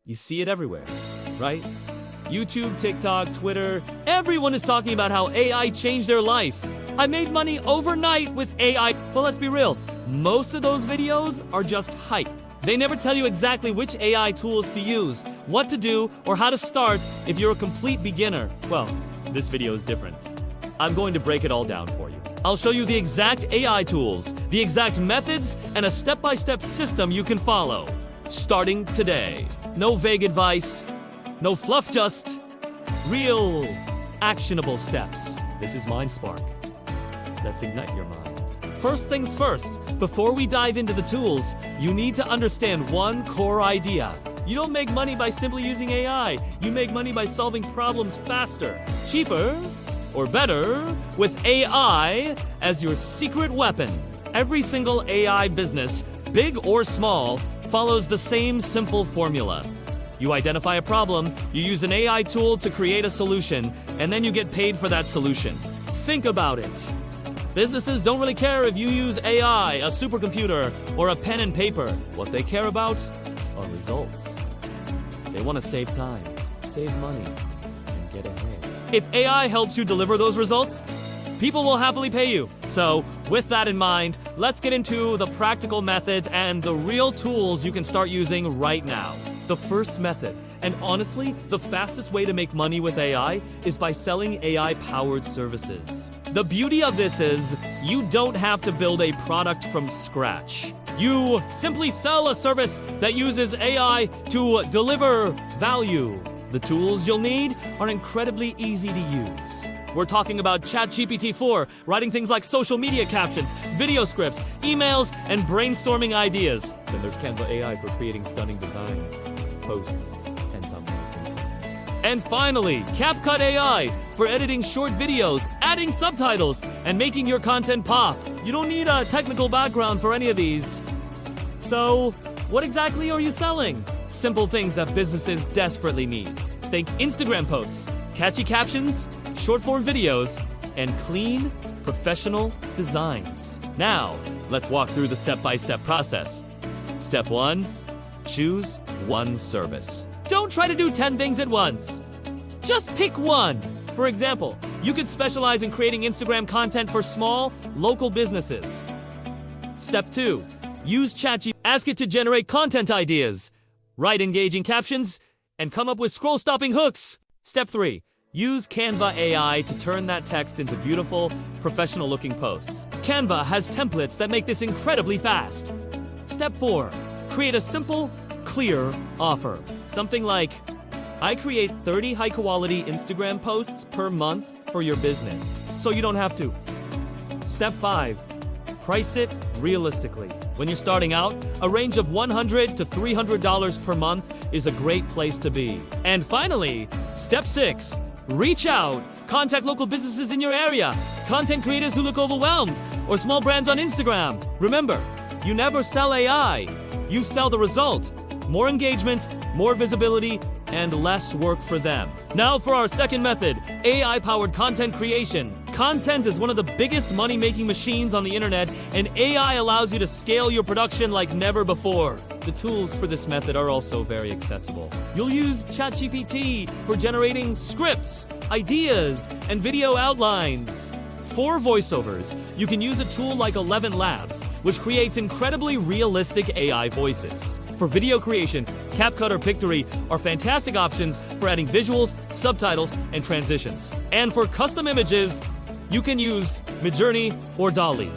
You see it everywhere, right? YouTube, TikTok, Twitter, everyone is talking about how AI changed their life. I made money overnight with AI. Well, let's be real. Most of those videos are just hype. They never tell you exactly which AI tools to use, what to do, or how to start if you're a complete beginner. Well, this video is different. I'm going to break it all down for you. I'll show you the exact AI tools, the exact methods, and a step-by-step system you can follow. Starting today. No vague advice, no fluff, just real, actionable steps. This is MindSpark. Let's ignite your mind. First things first, before we dive into the tools, you need to understand one core idea. You don't make money by simply using AI. You make money by solving problems faster, cheaper, or better with AI as your secret weapon. Every single AI business, big or small, follows the same simple formula. You identify a problem, you use an AI tool to create a solution, and then you get paid for that solution. Think about it. Businesses don't really care if you use AI, a supercomputer, or a pen and paper. What they care about are results. They want to save time, save money, and get ahead. If AI helps you deliver those results, people will happily pay you. So, with that in mind, let's get into the practical methods and the real tools you can start using right now. The first method, and honestly, the fastest way to make money with AI is by selling AI-powered services. The beauty of this is, you don't have to build a product from scratch. You simply sell a service that uses AI to deliver value. The tools you'll need are incredibly easy to use. We're talking about ChatGPT 4, writing things like social media captions, video scripts, emails, and brainstorming ideas. Then there's Canva AI for creating stunning designs, posts, and thumbnails and scenes. And finally, CapCut AI for editing short videos, adding subtitles, and making your content pop. You don't need a technical background for any of these. So, what exactly are you selling? Simple things that businesses desperately need. Think Instagram posts, catchy captions, short-form videos, and clean, professional designs. Now, let's walk through the step-by-step process. Step 1, choose one service. Don't try to do 10 things at once. Just pick one. For example, you could specialize in creating Instagram content for small, local businesses. Step 2, use ChatGPT. Ask it to generate content ideas, write engaging captions, and come up with scroll-stopping hooks. Step 3, use Canva AI to turn that text into beautiful, professional-looking posts. Canva has templates that make this incredibly fast. Step 4, create a simple, clear offer. Something like, I create 30 high-quality Instagram posts per month for your business, so you don't have to. Step 5, price it realistically. When you're starting out, a range of $100 to $300 per month is a great place to be. And finally, step 6, reach out. Contact local businesses in your area, content creators who look overwhelmed, or small brands on Instagram. Remember, you never sell AI. You sell the result. More engagement, more visibility, and less work for them. Now for our second method, AI-powered content creation. Content is one of the biggest money-making machines on the internet, and AI allows you to scale your production like never before. The tools for this method are also very accessible. You'll use ChatGPT for generating scripts, ideas, and video outlines. For voiceovers, you can use a tool like ElevenLabs, which creates incredibly realistic AI voices. For video creation, CapCut or Pictory are fantastic options for adding visuals, subtitles, and transitions. And for custom images, you can use Midjourney or DALL-E.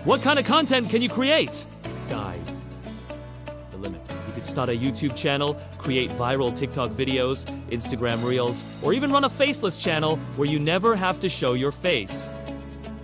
What kind of content can you create? Sky's the limit. You could start a YouTube channel, create viral TikTok videos, Instagram Reels, or even run a faceless channel where you never have to show your face.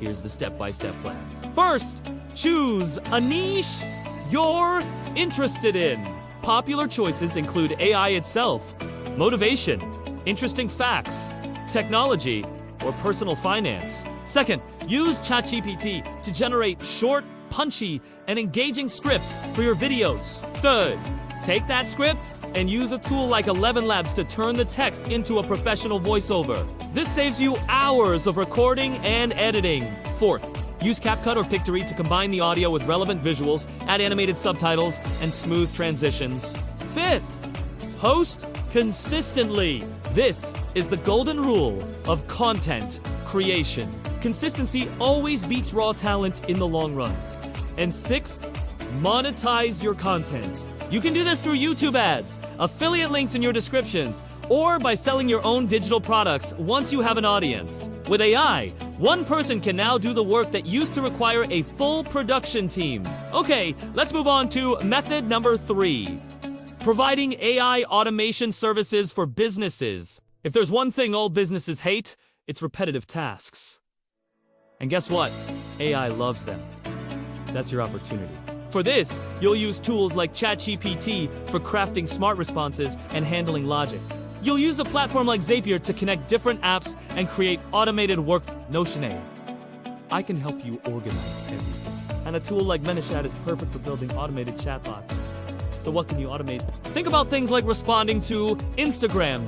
Here's the step-by-step plan. First, choose a niche you're interested in. Popular choices include AI itself, motivation, interesting facts, technology, or personal finance. Second, use ChatGPT to generate short, punchy, and engaging scripts for your videos. Third, take that script and use a tool like ElevenLabs to turn the text into a professional voiceover. This saves you hours of recording and editing. Fourth, use CapCut or Pictory to combine the audio with relevant visuals, add animated subtitles, and smooth transitions. Fifth, Post consistently. This is the golden rule of content creation. Consistency always beats raw talent in the long run. And sixth, monetize your content. You can do this through YouTube ads, affiliate links in your descriptions, or by selling your own digital products once you have an audience. With AI, one person can now do the work that used to require a full production team. Okay, let's move on to method number 3. Providing AI automation services for businesses. If there's one thing all businesses hate, it's repetitive tasks. And guess what? AI loves them. That's your opportunity. For this, you'll use tools like ChatGPT for crafting smart responses and handling logic. You'll use a platform like Zapier to connect different apps and create automated work. Notion AI. I can help you organize everything. And a tool like ManyChat is perfect for building automated chatbots. So what can you automate? Think about things like responding to Instagram,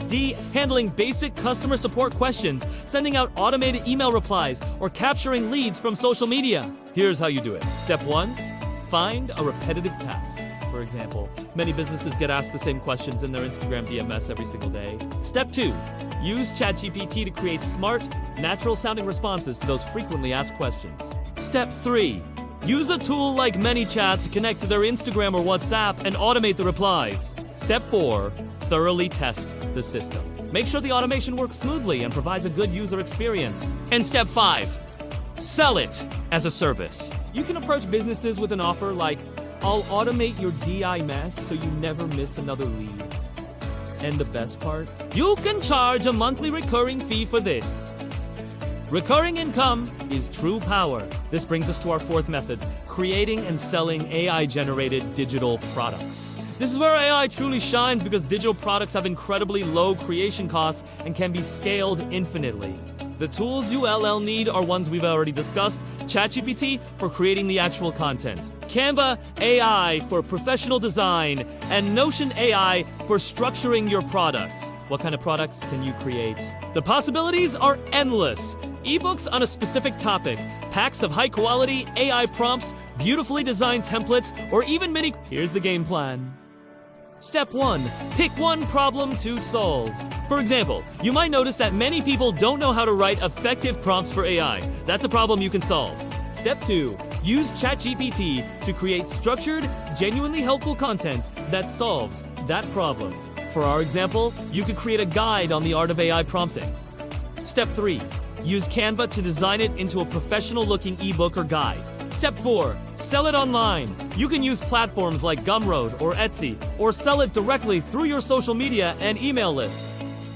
handling basic customer support questions, sending out automated email replies, or capturing leads from social media. Here's how you do it. Step 1, find a repetitive task. For example, many businesses get asked the same questions in their Instagram DMS every single day. Step 2, use ChatGPT to create smart, natural-sounding responses to those frequently asked questions. Step 3, use a tool like ManyChat to connect to their Instagram or WhatsApp and automate the replies. Step 4, thoroughly test the system. Make sure the automation works smoothly and provides a good user experience. And step 5, sell it as a service. You can approach businesses with an offer like, I'll automate your DI mess so you never miss another lead. And the best part? You can charge a monthly recurring fee for this. Recurring income is true power. This brings us to our 4th method, creating and selling AI-generated digital products. This is where AI truly shines because digital products have incredibly low creation costs and can be scaled infinitely. The tools you'll need are ones we've already discussed, ChatGPT for creating the actual content, Canva AI for professional design, and Notion AI for structuring your product. What kind of products can you create? The possibilities are endless. Ebooks on a specific topic, packs of high-quality AI prompts, beautifully designed templates, or even mini... Here's the game plan. Step 1. Pick one problem to solve. For example, you might notice that many people don't know how to write effective prompts for AI. That's a problem you can solve. Step 2. Use ChatGPT to create structured, genuinely helpful content that solves that problem. For our example, you could create a guide on the art of AI prompting. Step 3. Use Canva to design it into a professional-looking ebook or guide. Step 4. Sell it online. You can use platforms like Gumroad or Etsy, or sell it directly through your social media and email list.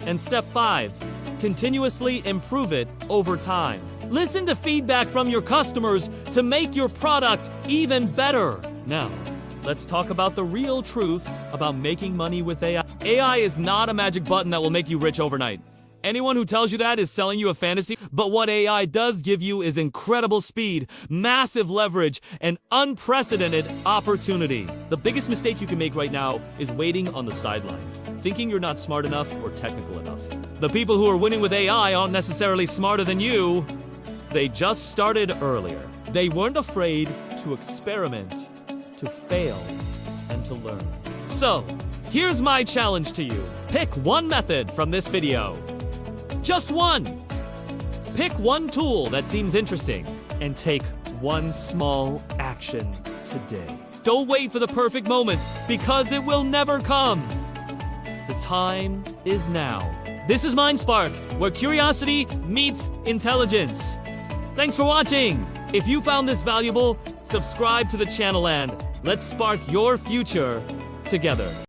And Step 5. Continuously improve it over time. Listen to feedback from your customers to make your product even better. Now, let's talk about the real truth about making money with AI. AI is not a magic button that will make you rich overnight. Anyone who tells you that is selling you a fantasy, but what AI does give you is incredible speed, massive leverage, and unprecedented opportunity. The biggest mistake you can make right now is waiting on the sidelines, thinking you're not smart enough or technical enough. The people who are winning with AI aren't necessarily smarter than you. They just started earlier. They weren't afraid to experiment, to fail, and to learn. So, here's my challenge to you. Pick one method from this video. Just one. Pick one tool that seems interesting and take one small action today. Don't wait for the perfect moment because it will never come. The time is now. This is MindSpark, where curiosity meets intelligence. Thanks for watching. If you found this valuable, subscribe to the channel and let's spark your future together.